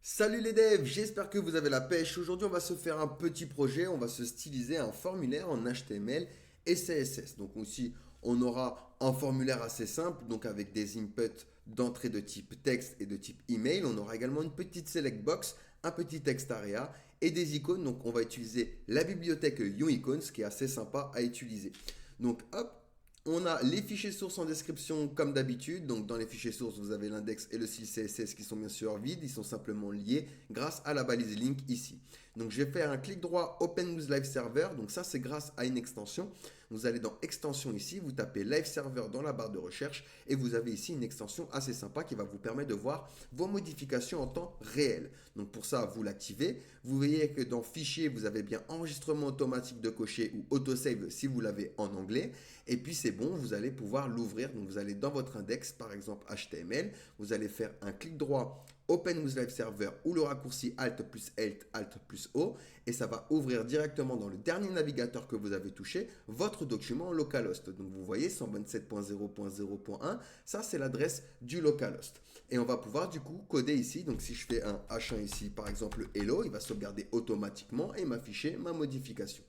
Salut les devs, j'espère que vous avez la pêche. Aujourd'hui, on va se faire un petit projet, on va se styliser un formulaire en HTML et CSS. Donc aussi, on aura un formulaire assez simple, donc avec des inputs d'entrée de type texte et de type email. On aura également une petite select box, un petit text area et des icônes. Donc on va utiliser la bibliothèque YouIcons qui est assez sympa à utiliser. Donc hop, on a les fichiers sources en description comme d'habitude. Donc dans les fichiers sources, vous avez l'index et le style CSS qui sont bien sûr vides. Ils sont simplement liés grâce à la balise link ici. Donc je vais faire un clic droit Open with Live Server. Donc ça c'est grâce à une extension. Vous allez dans extension ici, vous tapez Live Server dans la barre de recherche et vous avez ici une extension assez sympa qui va vous permettre de voir vos modifications en temps réel. Donc pour ça, vous l'activez. Vous voyez que dans Fichier, vous avez bien enregistrement automatique de cocher ou autosave si vous l'avez en anglais. Et puis c'est bon, vous allez pouvoir l'ouvrir. Donc vous allez dans votre index, par exemple HTML, vous allez faire un clic droit Open with Live Server ou le raccourci Alt plus Alt, Alt plus O et ça va ouvrir directement dans le dernier navigateur que vous avez touché votre document localhost. Donc vous voyez 127.0.0.1, ça c'est l'adresse du localhost. Et on va pouvoir du coup coder ici. Donc si je fais un H1 ici, par exemple hello, il va sauvegarder automatiquement et m'afficher ma modification.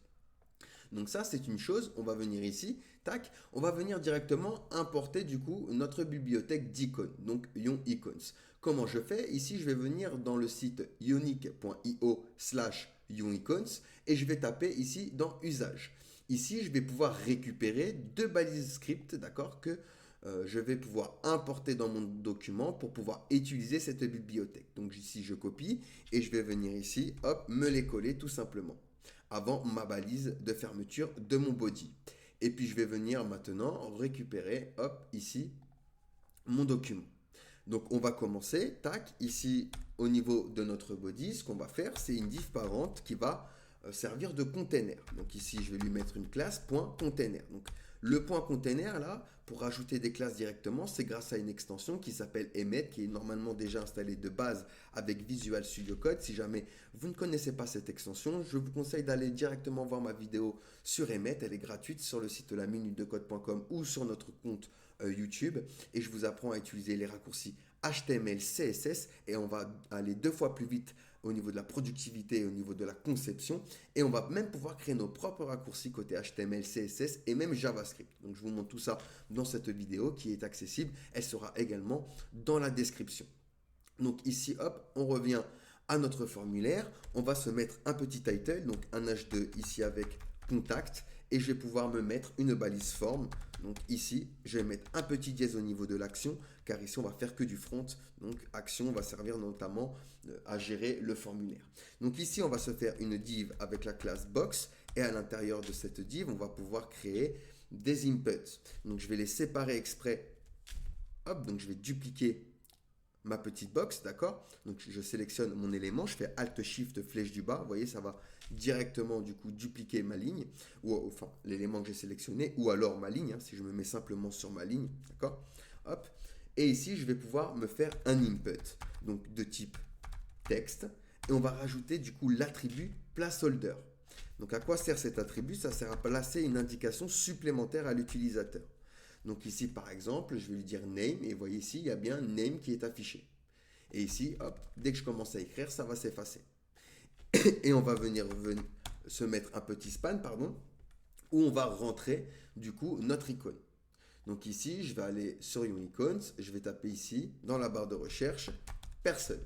Donc ça, c'est une chose. On va venir ici, tac, on va venir directement importer du coup notre bibliothèque d'icônes, donc Ion Icons. Comment je fais? Ici, je vais venir dans le site ionic.io/ionicons et je vais taper ici dans usage. Ici, je vais pouvoir récupérer deux balises script, d'accord, que je vais pouvoir importer dans mon document pour pouvoir utiliser cette bibliothèque. Donc ici, je copie et je vais venir ici, hop, me les coller tout simplement avant ma balise de fermeture de mon body. Et puis je vais venir maintenant récupérer, hop, ici, mon document. Donc on va commencer, tac, ici au niveau de notre body, ce qu'on va faire, c'est une div parente qui va servir de container. Donc ici, je vais lui mettre une classe .container. Donc le .container là, pour rajouter des classes directement, c'est grâce à une extension qui s'appelle Emmet, qui est normalement déjà installée de base avec Visual Studio Code. Si jamais vous ne connaissez pas cette extension, je vous conseille d'aller directement voir ma vidéo sur Emmet. Elle est gratuite sur le site laminutedecode.com ou sur notre compte YouTube. Et je vous apprends à utiliser les raccourcis HTML, CSS et on va aller deux fois plus vite au niveau de la productivité et au niveau de la conception et on va même pouvoir créer nos propres raccourcis côté HTML, CSS et même JavaScript. Donc je vous montre tout ça dans cette vidéo qui est accessible. Elle sera également dans la description. Donc ici, hop, on revient à notre formulaire. On va se mettre un petit title, donc un H2 ici avec contact. Et je vais pouvoir me mettre une balise forme. Donc ici, je vais mettre un petit dièse au niveau de l'action, car ici, on va faire que du front. Donc action va servir notamment à gérer le formulaire. Donc ici, on va se faire une div avec la classe box. Et à l'intérieur de cette div, on va pouvoir créer des inputs. Donc je vais les séparer exprès. Hop, donc je vais dupliquer ma petite box, d'accord? Donc je sélectionne mon élément, je fais Alt Shift flèche du bas, vous voyez, ça va directement du coup dupliquer ma ligne, ou enfin l'élément que j'ai sélectionné, ou alors ma ligne, hein, si je me mets simplement sur ma ligne, d'accord? Hop. Et ici, je vais pouvoir me faire un input, donc de type texte, et on va rajouter du coup l'attribut placeholder. Donc à quoi sert cet attribut? Ça sert à placer une indication supplémentaire à l'utilisateur. Donc ici, par exemple, je vais lui dire name, et vous voyez ici, il y a bien name qui est affiché. Et ici, hop, dès que je commence à écrire, ça va s'effacer. Et on va venir se mettre un petit span, pardon, où on va rentrer, du coup, notre icône. Donc ici, je vais aller sur Icons, je vais taper ici, dans la barre de recherche, personne.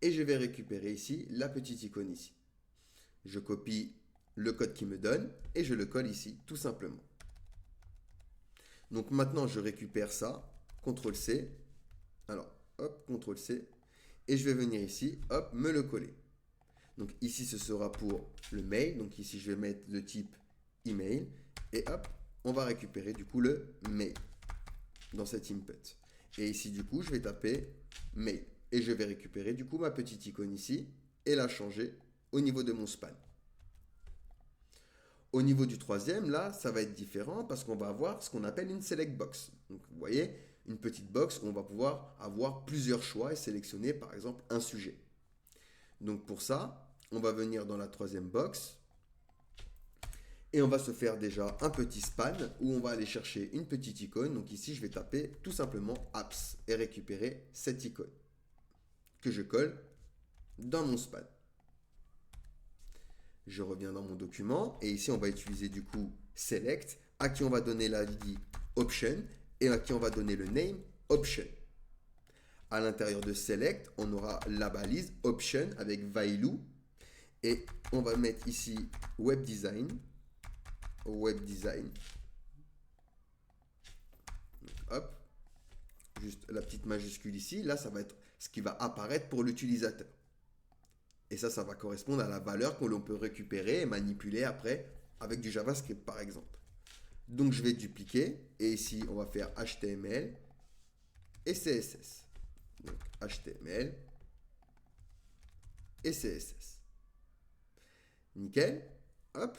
Et je vais récupérer ici la petite icône ici. Je copie le code qui me donne et je le colle ici, tout simplement. Donc maintenant, je récupère ça, CTRL-C. Alors, hop, CTRL-C. Et je vais venir ici, hop, me le coller. Donc ici, ce sera pour le mail. Donc ici, je vais mettre le type email. Et hop, on va récupérer du coup le mail dans cet input. Et ici, du coup, je vais taper mail. Et je vais récupérer du coup ma petite icône ici et la changer au niveau de mon span. Au niveau du troisième, là, ça va être différent parce qu'on va avoir ce qu'on appelle une select box. Donc, vous voyez, une petite box où on va pouvoir avoir plusieurs choix et sélectionner, par exemple, un sujet. Donc, pour ça, on va venir dans la troisième box et on va se faire déjà un petit span où on va aller chercher une petite icône. Donc, ici, je vais taper tout simplement apps et récupérer cette icône que je colle dans mon span. Je reviens dans mon document et ici on va utiliser du coup select, à qui on va donner l'ID option et à qui on va donner le name option. À l'intérieur de select, on aura la balise option avec value et on va mettre ici web design. Donc, hop, juste la petite majuscule ici. Là, ça va être ce qui va apparaître pour l'utilisateur. Et ça va correspondre à la valeur que l'on peut récupérer et manipuler après avec du JavaScript, par exemple. Donc, je vais dupliquer. Et ici, on va faire HTML et CSS. Donc, HTML et CSS. Nickel. Hop.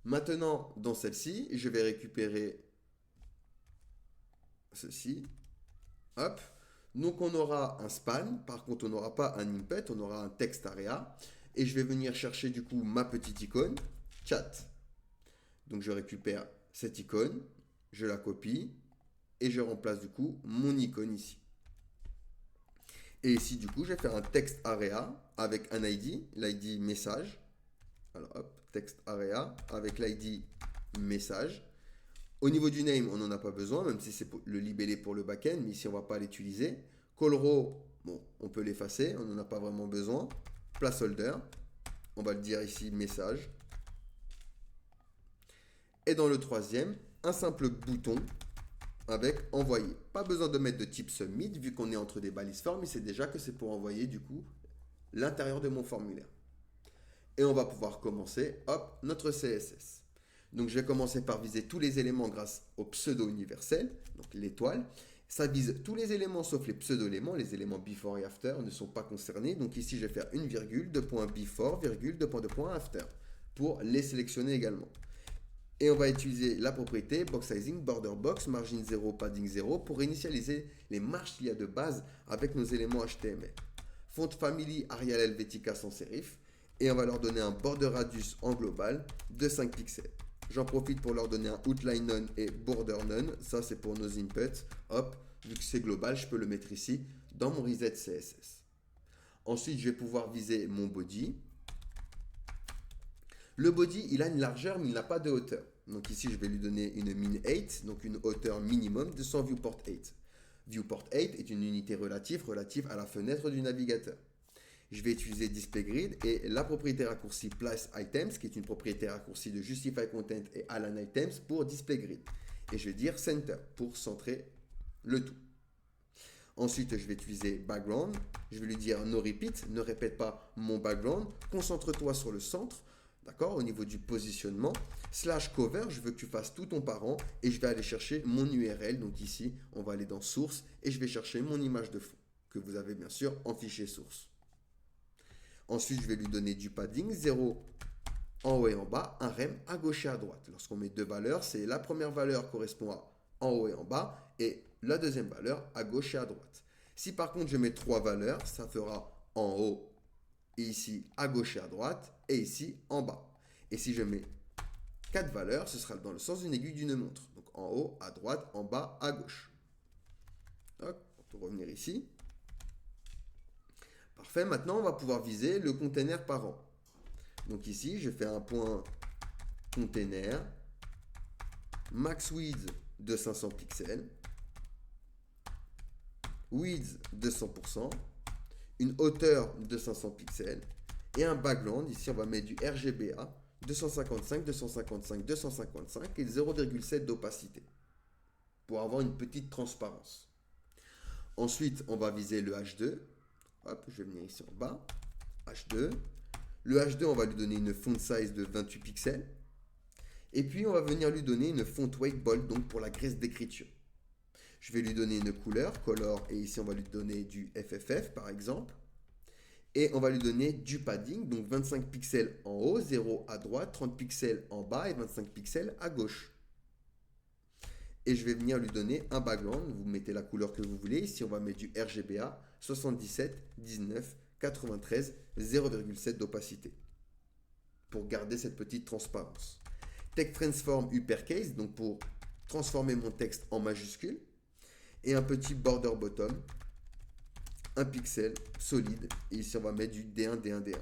Maintenant, dans celle-ci, je vais récupérer ceci. Hop. Donc, on aura un span. Par contre, on n'aura pas un input. On aura un text area. Et je vais venir chercher du coup ma petite icône, chat. Donc, je récupère cette icône. Je la copie. Et je remplace du coup mon icône ici. Et ici, du coup, je vais faire un text area avec un ID, l'ID message. Alors, hop, text area avec l'ID message. Au niveau du name, on n'en a pas besoin, même si c'est le libellé pour le backend, mais ici, on ne va pas l'utiliser. Call row, bon, on peut l'effacer, on n'en a pas vraiment besoin. Placeholder, on va le dire ici message. Et dans le troisième, un simple bouton avec envoyer. Pas besoin de mettre de type submit, vu qu'on est entre des balises form, il sait déjà que c'est pour envoyer du coup l'intérieur de mon formulaire. Et on va pouvoir commencer, hop, notre CSS. Donc je vais commencer par viser tous les éléments grâce au pseudo universel, donc l'étoile. Ça vise tous les éléments sauf les pseudo-éléments, les éléments before et after ne sont pas concernés. Donc ici je vais faire une virgule, deux points before, virgule, deux points after, pour les sélectionner également. Et on va utiliser la propriété box sizing, border box, margin 0, padding 0 pour initialiser les marges qu'il y a de base avec nos éléments HTML. Font family Arial Helvetica sans serif. Et on va leur donner un border radius en global de 5 pixels. J'en profite pour leur donner un outline none et border none. Ça, c'est pour nos inputs. Hop, vu que c'est global, je peux le mettre ici dans mon reset CSS. Ensuite, je vais pouvoir viser mon body. Le body, il a une largeur, mais il n'a pas de hauteur. Donc ici, je vais lui donner une min 8, donc une hauteur minimum de 100 viewport 8. Viewport 8 est une unité relative à la fenêtre du navigateur. Je vais utiliser displayGrid et la propriété raccourcie placeItems, qui est une propriété raccourcie de justifyContent et align_items pour displayGrid. Et je vais dire center pour centrer le tout. Ensuite, je vais utiliser background. Je vais lui dire no repeat, ne répète pas mon background. Concentre-toi sur le centre, d'accord, au niveau du positionnement. /cover, je veux que tu fasses tout ton parent et je vais aller chercher mon URL. Donc ici, on va aller dans source et je vais chercher mon image de fond que vous avez bien sûr en fichier source. Ensuite, je vais lui donner du padding, 0 en haut et en bas, un rem à gauche et à droite. Lorsqu'on met deux valeurs, c'est la première valeur correspond à en haut et en bas et la deuxième valeur à gauche et à droite. Si par contre je mets trois valeurs, ça fera en haut et ici à gauche et à droite et ici en bas. Et si je mets quatre valeurs, ce sera dans le sens d'une aiguille d'une montre. Donc en haut, à droite, en bas, à gauche. Hop, on peut revenir ici. Parfait, maintenant on va pouvoir viser le container parent. Donc ici, je fais un point container, max width de 500 pixels, width de 100%, une hauteur de 500 pixels et un background. Ici, on va mettre du RGBA 255, 255, 255 et 0,7 d'opacité pour avoir une petite transparence. Ensuite, on va viser le H2. Hop, je vais venir ici en bas. H2. Le H2, on va lui donner une font size de 28 pixels. Et puis, on va venir lui donner une font weight bold, donc pour la graisse d'écriture. Je vais lui donner une couleur, color, et ici, on va lui donner du FFF, par exemple. Et on va lui donner du padding, donc 25 pixels en haut, 0 à droite, 30 pixels en bas et 25 pixels à gauche. Et je vais venir lui donner un background. Vous mettez la couleur que vous voulez. Ici, on va mettre du RGBA 77, 19, 93, 0,7 d'opacité pour garder cette petite transparence. Text transform uppercase, donc pour transformer mon texte en majuscule. Et un petit border bottom un pixel solide. Et ici, on va mettre du D1, D1, D1.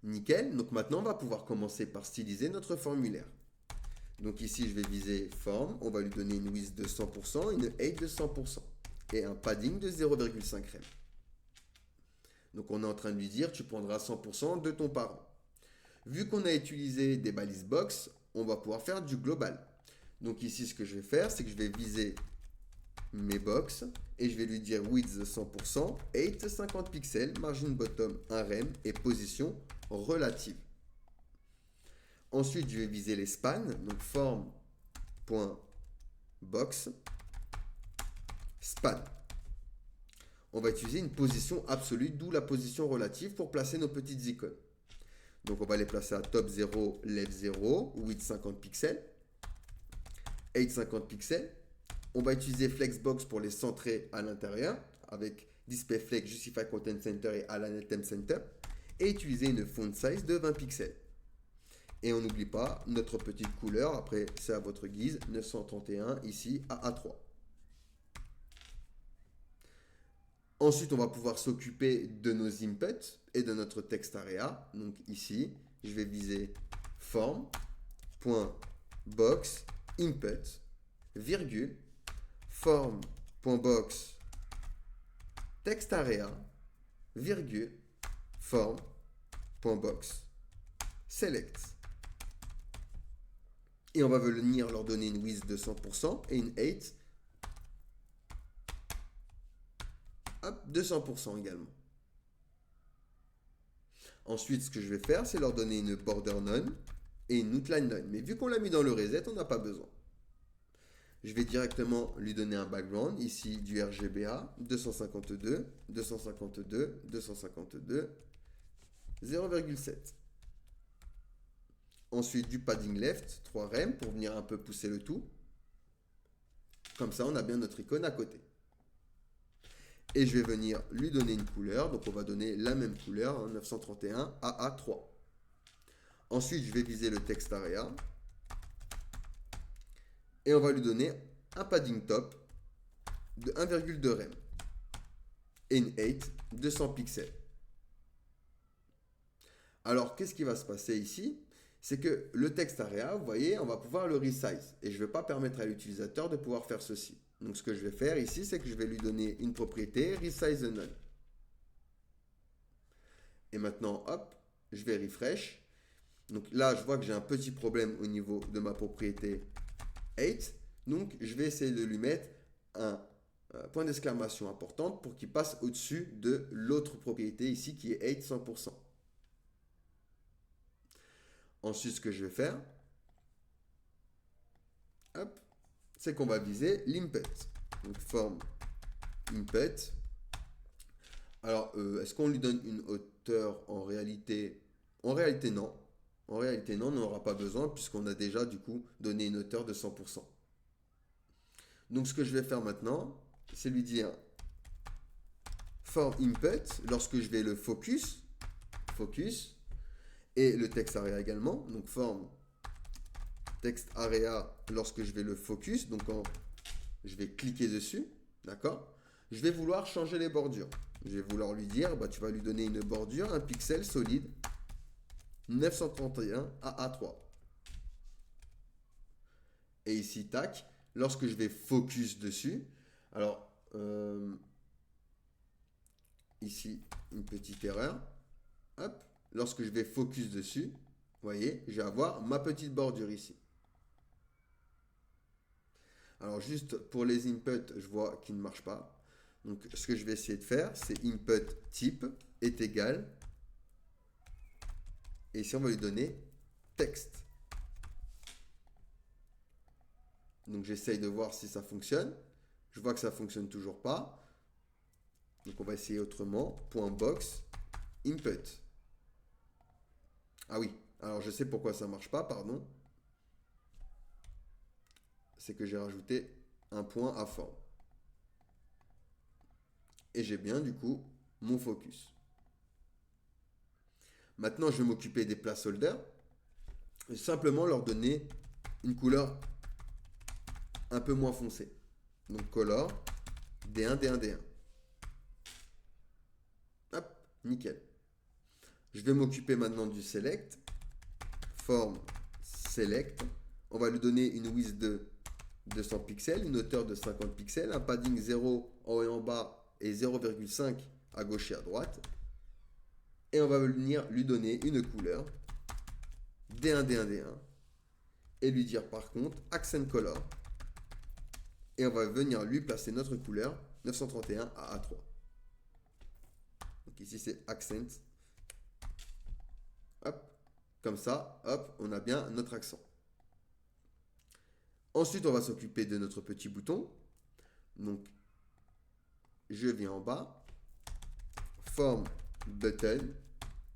Nickel. Donc maintenant, on va pouvoir commencer par styliser notre formulaire. Donc ici, je vais viser forme. On va lui donner une width de 100%, une height de 100% et un padding de 0,5 rem. Donc on est en train de lui dire, tu prendras 100% de ton parent. Vu qu'on a utilisé des balises box, on va pouvoir faire du global. Donc ici, ce que je vais faire, c'est que je vais viser mes box et je vais lui dire width 100%, height 50 pixels, margin bottom 1 rem et position relative. Ensuite, je vais viser les spans, donc form.box span. On va utiliser une position absolue, d'où la position relative pour placer nos petites icônes. Donc on va les placer à top 0, left 0, width 50 pixels, height 50 pixels. On va utiliser Flexbox pour les centrer à l'intérieur avec Display Flex, Justify Content Center et Align Item Center. Et utiliser une font size de 20 pixels. Et on n'oublie pas notre petite couleur, après c'est à votre guise, 931 ici à A3. Ensuite, on va pouvoir s'occuper de nos inputs et de notre text area. Donc ici, je vais viser form.box input, virgule, form.box text area, virgule, form.box select. Et on va venir leur donner une width de 100% et une height de 100% également. Ensuite, ce que je vais faire, c'est leur donner une border none et une outline none. Mais vu qu'on l'a mis dans le reset, on n'a pas besoin. Je vais directement lui donner un background, ici du RGBA, 252, 252, 252, 0,7. Ensuite, du padding left, 3 rem pour venir un peu pousser le tout. Comme ça, on a bien notre icône à côté. Et je vais venir lui donner une couleur. Donc, on va donner la même couleur, 931 AA3. Ensuite, je vais viser le text area. Et on va lui donner un padding top de 1,2 rem. Et une height de 100 pixels. Alors, qu'est-ce qui va se passer ici? C'est que le text area, vous voyez, on va pouvoir le resize. Et je ne vais pas permettre à l'utilisateur de pouvoir faire ceci. Donc, ce que je vais faire ici, c'est que je vais lui donner une propriété, resize none. Et maintenant, hop, je vais refresh. Donc là, je vois que j'ai un petit problème au niveau de ma propriété 8. Donc, je vais essayer de lui mettre un point d'exclamation importante pour qu'il passe au-dessus de l'autre propriété ici qui est 8 100%. Ensuite, ce que je vais faire, c'est qu'on va viser l'input. Donc, form input. Alors, est-ce qu'on lui donne une hauteur en réalité? En réalité, non. En réalité, non, on n'en aura pas besoin puisqu'on a déjà, du coup, donné une hauteur de 100%. Donc, ce que je vais faire maintenant, c'est lui dire form input lorsque je vais le focus, et le text area également. Donc, form text area lorsque je vais le focus. Donc, quand je vais cliquer dessus, d'accord? Je vais vouloir changer les bordures. Je vais vouloir lui dire, tu vas lui donner une bordure, un pixel solide, 931 à A3. Et ici, tac, lorsque je vais focus dessus, alors, ici, une petite erreur, hop, lorsque je vais focus dessus, vous voyez, je vais avoir ma petite bordure ici. Alors, juste pour les inputs, je vois qu'il ne marche pas. Donc, ce que je vais essayer de faire, c'est input type est égal. Et ici, on va lui donner texte. Donc, j'essaye de voir si ça fonctionne. Je vois que ça ne fonctionne toujours pas. Donc, on va essayer autrement. .box input. Ah oui, alors je sais pourquoi ça ne marche pas, pardon. C'est que j'ai rajouté un point à forme. Et j'ai bien, du coup, mon focus. Maintenant, je vais m'occuper des placeholders. Et simplement leur donner une couleur un peu moins foncée. Donc color, D1, D1, D1. Hop, nickel. Je vais m'occuper maintenant du select. Form select. On va lui donner une width de 200 pixels, une hauteur de 50 pixels, un padding 0 en haut et en bas et 0,5 à gauche et à droite. Et on va venir lui donner une couleur D1, D1, D1 et lui dire par contre accent color. Et on va venir lui placer notre couleur 931 à A3. Donc ici c'est accent. Hop, comme ça, hop, on a bien notre accent. Ensuite, on va s'occuper de notre petit bouton. Donc, je viens en bas. Form button.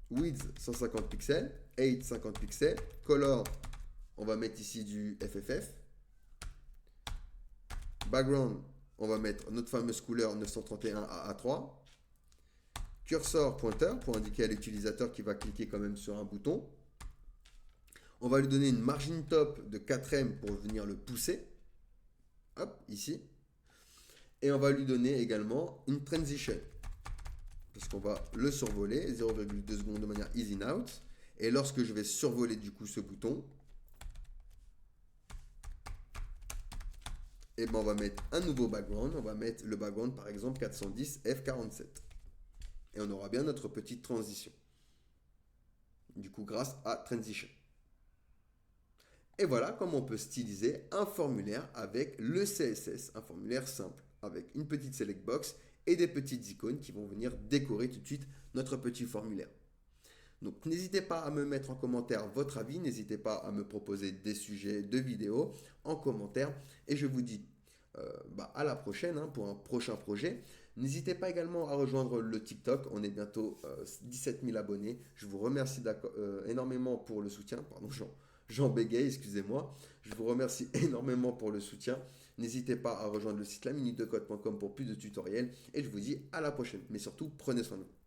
Width 150 pixels. Height 50 pixels. Color, on va mettre ici du FFF. Background, on va mettre notre fameuse couleur 931 à A3. Cursor pointeur pour indiquer à l'utilisateur qu'il va cliquer quand même sur un bouton. On va lui donner une margin top de 4M pour venir le pousser. Hop, ici. Et on va lui donner également une transition. Parce qu'on va le survoler, 0,2 secondes de manière easy out. Et lorsque je vais survoler du coup ce bouton, et ben on va mettre un nouveau background. On va mettre le background par exemple 410 F47. Et on aura bien notre petite transition. Du coup grâce à transition. Et voilà comment on peut styliser un formulaire avec le CSS, un formulaire simple, avec une petite select box et des petites icônes qui vont venir décorer tout de suite notre petit formulaire. Donc n'hésitez pas à me mettre en commentaire votre avis, n'hésitez pas à me proposer des sujets de vidéos en commentaire et je vous dis à la prochaine pour un prochain projet. N'hésitez pas également à rejoindre le TikTok, on est bientôt 17 000 abonnés. Je vous remercie énormément pour le soutien, pardon, j'en bégaye, excusez-moi. Je vous remercie énormément pour le soutien. N'hésitez pas à rejoindre le site laminutedecode.com pour plus de tutoriels et je vous dis à la prochaine. Mais surtout, prenez soin de vous.